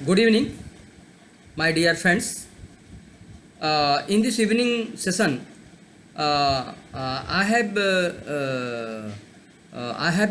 Good evening, my dear friends. In this evening session, I have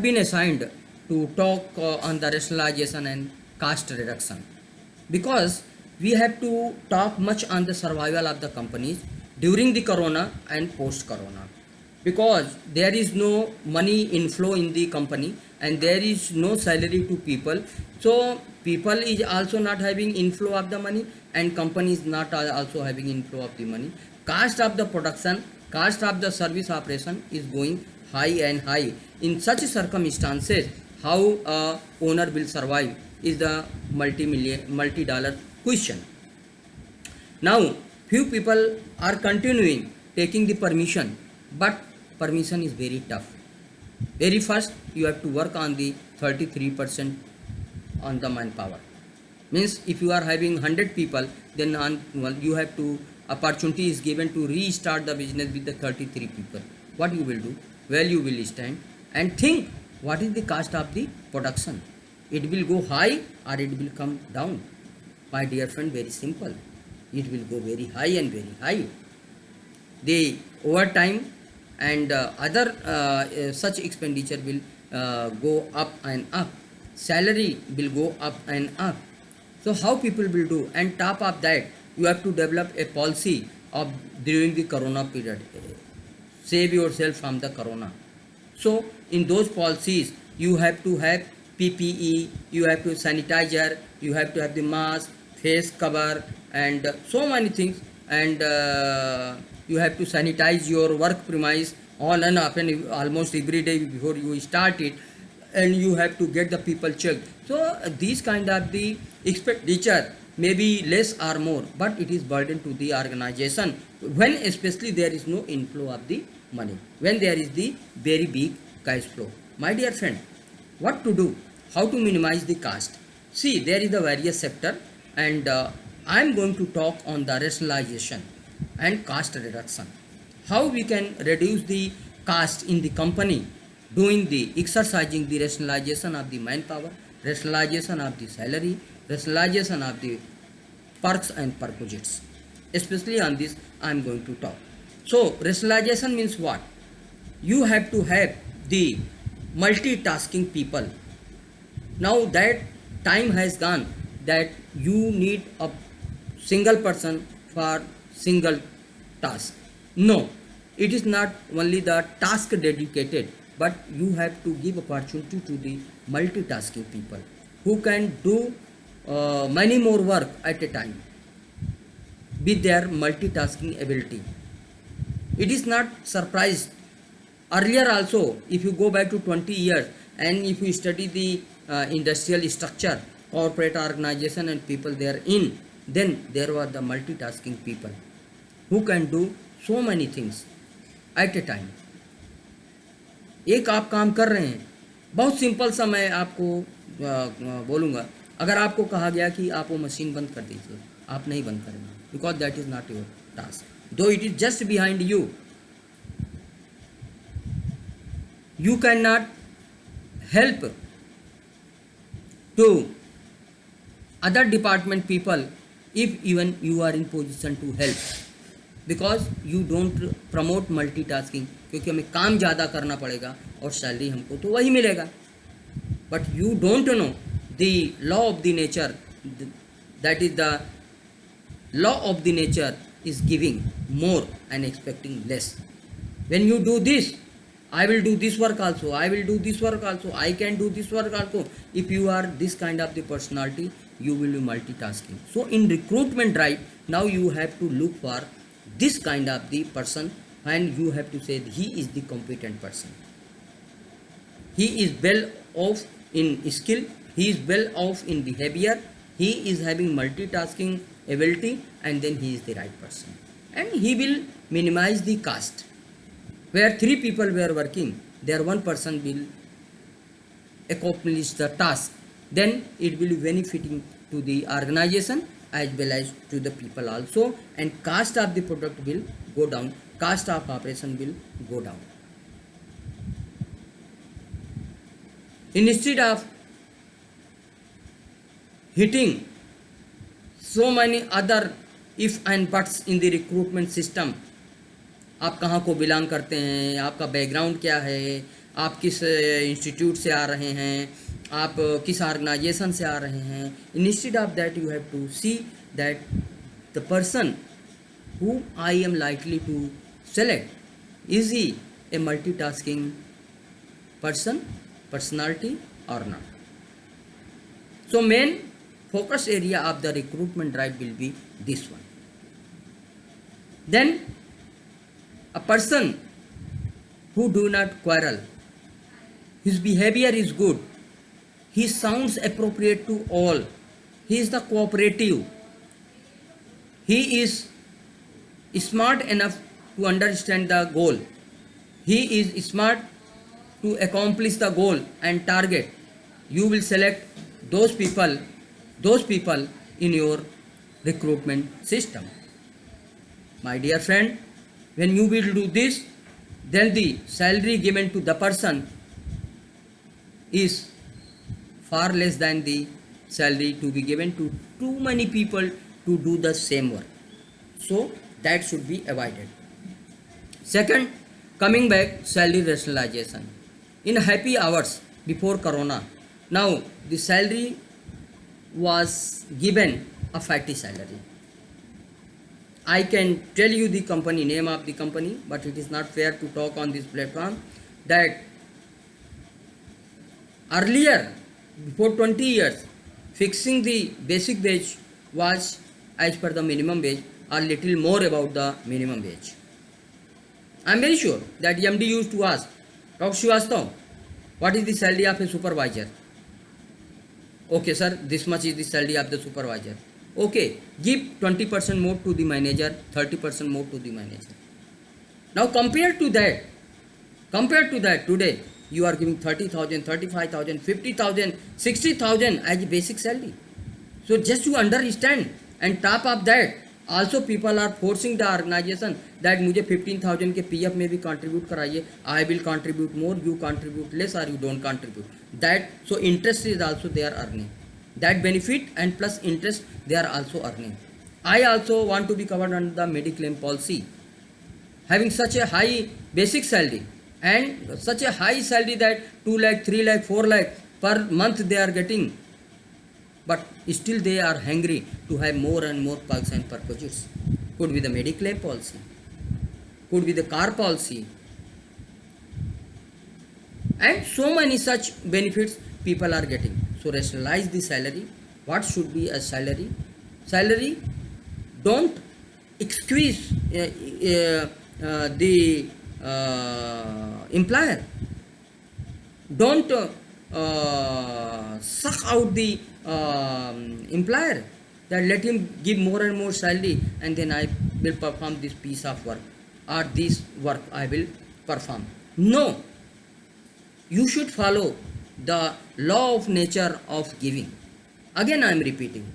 been assigned to talk on the rationalization and cost reduction because we have to talk much on the survival of the companies during the corona and post corona, because there is no money inflow in the company and there is no salary to people. So people is also not having inflow of the money and company is not also having inflow of the money. Cost of the production, cost of the service operation is going high and high. In such circumstances, how a owner will survive is the multi-dollar question. Now, few people are continuing taking the permission, but permission is very tough. Very first, you have to work on the 33% on the manpower. Means if you are having 100 people, then you have to, opportunity is given to restart the business with the 33 people. What you will do? Well, you will stand and think what is the cost of the production. It will go high or it will come down. My dear friend, very simple. It will go very high and very high. The overtime and other such expenditure will go up and up. Salary will go up and up. So how people will do? And top of that, you have to develop a policy of during the corona period. Save yourself from the corona. So in those policies, you have to have PPE, you have to sanitizer, you have to have the mask, face cover, and so many things. And you have to sanitize your work premise on and off and almost every day before you start it, and you have to get the people checked. So these kind of the expenditure may be less or more, but it is burden to the organization when especially there is no inflow of the money, when there is the very big cash flow. My dear friend, what to do? How to minimize the cost? See, there is the various sector, and I am going to talk on the rationalization and cost reduction. How we can reduce the cost in the company doing the exercising the rationalization of the manpower, rationalization of the salary, rationalization of the perks and perquisites. Especially on this, I am going to talk. So, rationalization means what? You have to have the multitasking people. Now that time has gone that you need a single person for single task. No, it is not only the task dedicated, but you have to give opportunity to the multitasking people who can do many more work at a time with their multitasking ability. It is not surprised. Earlier also, if you go back to 20 years and if you study the industrial structure, corporate organization and people there in, then there were the multitasking people who can do so many things at a time. एक आप काम कर रहे हैं, बहुत simple सा मैं आपको बोलूँगा. अगर आपको कहा गया कि आप वो मशीन बंद कर दीजिए, आप नहीं बंद करेंगे, because that is not your task, though it is just behind you. You cannot help to other department people if even you are in position to help, because you don't promote multitasking, क्योंकि हमें काम ज़्यादा करना पड़ेगा और salary हमको तो वही मिलेगा. But you don't know the law of the nature, that is the law of the nature is giving more and expecting less. When you do this, I will do this work also, I will do this work also, I can do this work also. If you are this kind of the personality, you will be multitasking. So in recruitment drive, now you have to look for this kind of the person, and you have to say he is the competent person. He is well off in skill, he is well off in behavior, he is having multitasking ability, and then he is the right person. And he will minimize the cost. Where three people were working, there one person will accomplish the task. Then it will be benefiting to the organization as well as to the people also, and cost of the product will go down, cost of operation will go down. Instead of hitting so many other if and buts in the recruitment system. आप कहाँ को belong करते हैं, आपका background क्या है, आप किस इंस्टीट्यूट से आ रहे हैं, आप किस ऑर्गेनाइजेशन से आ रहे हैं. Instead of that you have to see that the person whom I am likely to select, is he a multitasking personality or not. So main focus area of the recruitment drive will be this one. Then a person who do not quarrel, his behavior is good, he sounds appropriate to all, he is the cooperative, he is smart enough to understand the goal, he is smart to accomplish the goal and target. You will select those people in your recruitment system. My dear friend, when you will do this, then the salary given to the person is far less than the salary to be given to too many people to do the same work. So that should be avoided. Second, coming back, salary rationalization. In happy hours before corona, now the salary was given a fatty salary. I can tell you the company name of the company, but it is not fair to talk on this platform. That earlier, before 20 years, fixing the basic wage was as per the minimum wage or little more about the minimum wage. I am very sure that MD used to ask, Dr. Srivastava, what is the salary of a supervisor? Okay, sir, this much is the salary of the supervisor. Okay, give 20% more to the manager, 30% more to the manager. Now compared to that, today you are giving 30,000, 35,000, 50,000, 60,000 as basic salary. So just to understand, and top of that, also people are forcing the organization that मुझे 15,000 के PF में भी contribute कराइए, I will contribute more, you contribute less or you don't contribute. That, so interest is also they are earning. That benefit and plus interest they are also earning. I also want to be covered under the Mediclaim policy. Having such a high basic salary and such a high salary that 2 lakh, 3 lakh, 4 lakh per month they are getting, but still they are hungry to have more and more perks and purposes. Could be the Mediclaim policy, could be the car policy, and so many such benefits people are getting. So rationalize the salary. What should be a salary? Salary, don't squeeze the employer. Don't suck out the employer, that let him give more and more salary and then I will perform this piece of work or this work I will perform. No, you should follow the law of nature of giving. Again I am repeating.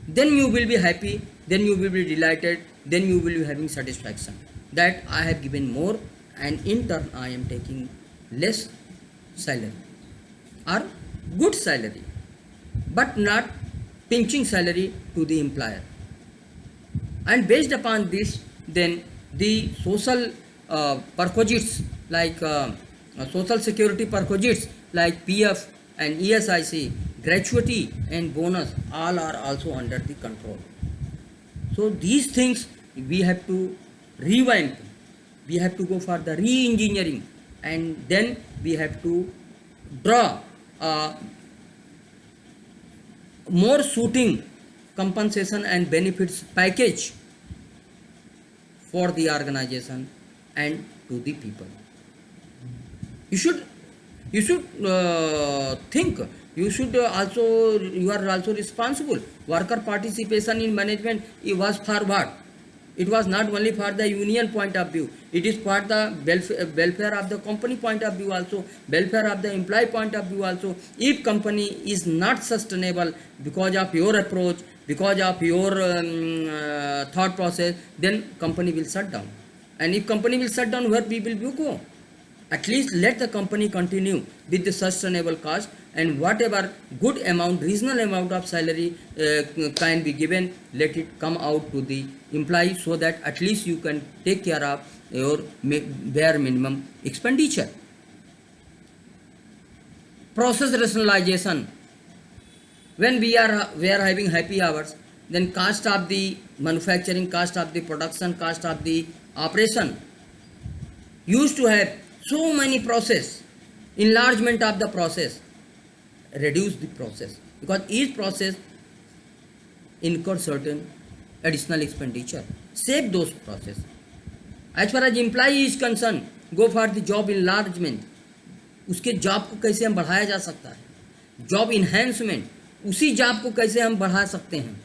Then you will be happy, then you will be delighted, then you will be having satisfaction that I have given more and in turn I am taking less salary or good salary, but not pinching salary to the employer. And based upon this, then the social perquisites like social security perquisites like PF and ESIC, gratuity and bonus, all are also under the control. So these things we have to revamp, we have to go for the re-engineering, and then we have to draw a more suiting compensation and benefits package for the organization and to the people. You should think, you should also, you are also responsible. Worker participation in management, it was for what? It was not only for the union point of view, it is for the welfare of the company point of view also, welfare of the employee point of view also. If company is not sustainable because of your approach, because of your thought process, then company will shut down. And if company will shut down, where people will go? At least let the company continue with the sustainable cost, and whatever good amount, reasonable amount of salary can be given, let it come out to the employee, so that at least you can take care of your bare minimum expenditure. Process rationalization. When we are having happy hours, then cost of the manufacturing, cost of the production, cost of the operation used to have so many process, enlargement of the process, reduce the process, because each process incur certain additional expenditure. Save those process. As far as employee is concerned, go for the job enlargement. उसके job को कैसे हम बढ़ाया जा सकता है, job enhancement, उसी job को कैसे हम बढ़ा सकते हैं,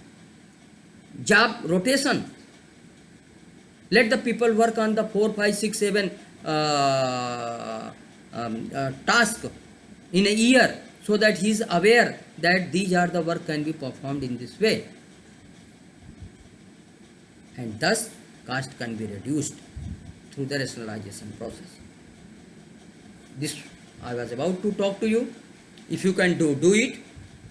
job rotation. Let the people work on the 4, 5, 6, 7 task in a year, so that he is aware that these are the work can be performed in this way, and thus cost can be reduced through the rationalization process. This I was about to talk to you. If you can do it.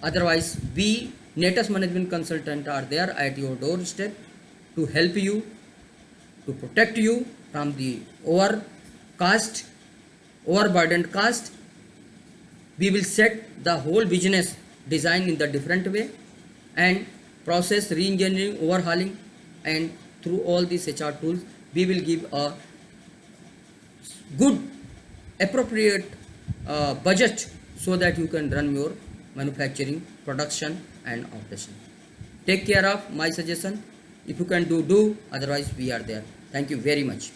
Otherwise, we Natus management consultant are there at your doorstep to help you, to protect you from the overburdened cost. We will set the whole business design in the different way, and process re-engineering, overhauling, and through all these HR tools, we will give a good, appropriate budget, so that you can run your manufacturing, production and operation. Take care of my suggestion. If you can do, otherwise we are there. Thank you very much.